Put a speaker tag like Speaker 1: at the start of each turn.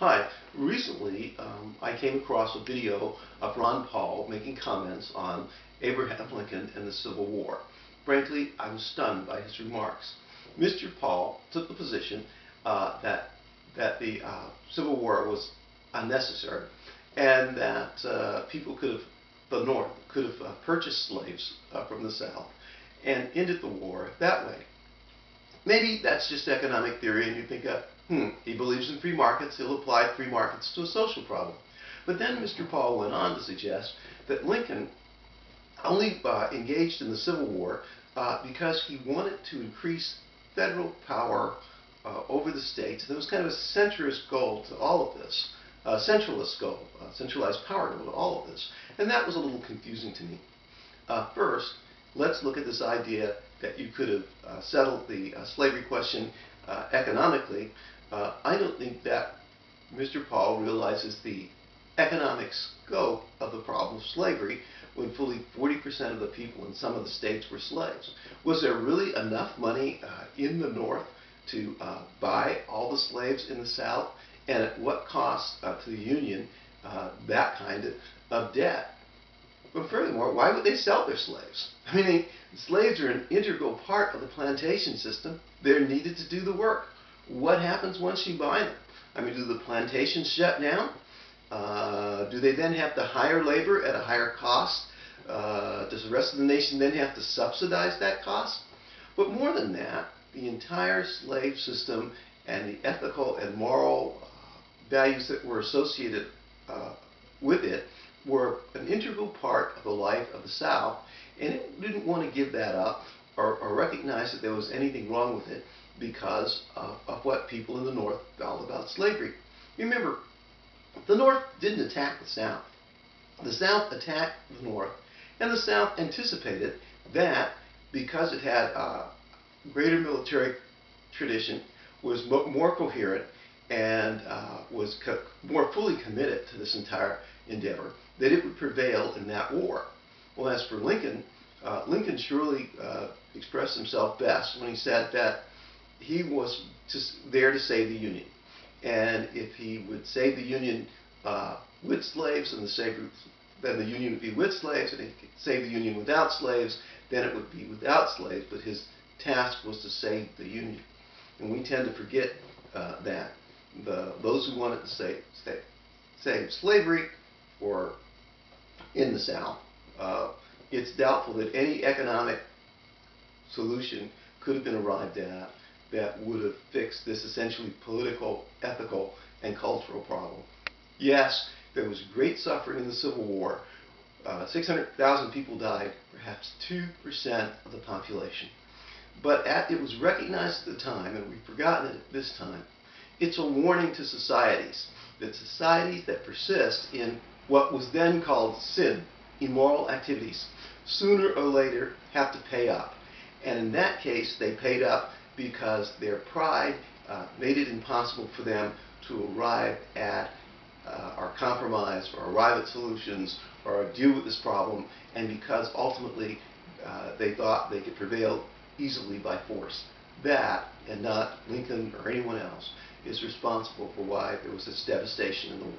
Speaker 1: Hi. Recently, I came across a video of Ron Paul making comments on Abraham Lincoln and the Civil War. Frankly, I was stunned by his remarks. Mr. Paul took the position that the Civil War was unnecessary and that the North could have purchased slaves from the South and ended the war that way. Maybe that's just economic theory and you think, he believes in free markets, he'll apply free markets to a social problem. But then Mr. Paul went on to suggest that Lincoln only engaged in the Civil War because he wanted to increase federal power over the states. There was kind of a centrist goal to all of this, centralist goal, centralized power goal to all of this. And that was a little confusing to me. First, let's look at this idea that you could have settled the slavery question economically. I don't think that Mr. Paul realizes the economic scope of the problem of slavery when fully 40% of the people in some of the states were slaves. Was there really enough money in the North to buy all the slaves in the South? And at what cost to the Union that kind of debt? But furthermore, why would they sell their slaves? I mean, slaves are an integral part of the plantation system. They're needed to do the work. What happens once you buy them? I mean, do the plantations shut down? Do they then have to hire labor at a higher cost? Does the rest of the nation then have to subsidize that cost? But more than that, the entire slave system and the ethical and moral values that were associated with it were an integral part of the life of the South, and it didn't want to give that up or recognize that there was anything wrong with it because of what people in the North felt about slavery. Remember, the North didn't attack the South. The South attacked the North, and the South anticipated that because it had greater military tradition, was more coherent, and was more fully committed to this entire endeavor, that it would prevail in that war. Well, as for Lincoln, Lincoln surely expressed himself best when he said that he was just there to save the Union. And if he would save the Union with slaves, then the Union would be with slaves, and if he could save the Union without slaves, then it would be without slaves, but his task was to save the Union. And we tend to forget that. Those who wanted to save slavery or in the South, it's doubtful that any economic solution could have been arrived at that would have fixed this essentially political, ethical, and cultural problem. Yes, there was great suffering in the Civil War. 600,000 people died, perhaps 2% of the population. But it was recognized at the time, and we've forgotten it at this time, it's a warning to societies that persist in what was then called sin, immoral activities, sooner or later have to pay up. And in that case, they paid up because their pride made it impossible for them to arrive at or compromise or arrive at solutions or deal with this problem, and because ultimately they thought they could prevail easily by force. That, and not Lincoln or anyone else, is responsible for why there was this devastation in the war.